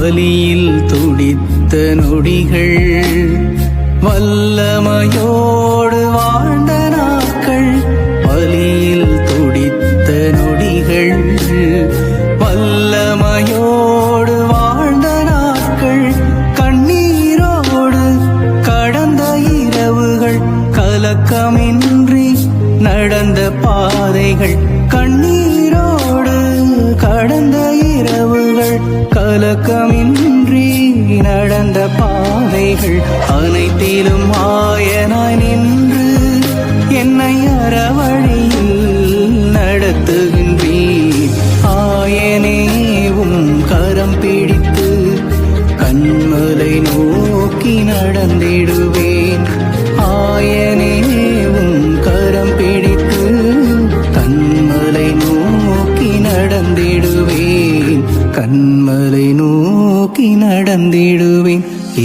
வலியில் துடித்த நொடிகள், வல்லமையோடு வாழ்ந்த நாட்கள். வலியில் துடித்த நொடிகள், வல்லமையோடு வாழ்ந்த நாட்கள். கண்ணீரோடு கடந்த இரவுகள், கலக்கமின்றி நடந்த பாதைகள். கண்ணீரோடு கடந்த இரவுகள், கலக்கமின்றி நடந்த பாதைகள். அனைத்திலும் ஆயனாய் நின்று என்னை அறவழியில் நடத்துகின்றீர். ஆயனேவும் கரம் பிடித்து கண்மலை நோக்கி நடந்திடுவேன். ஆயனேவும் கரம் பிடித்து கண்மலை நோக்கி நடந்திடுவேன். கண்மலை நோக்கி நடந்திடுவேன்.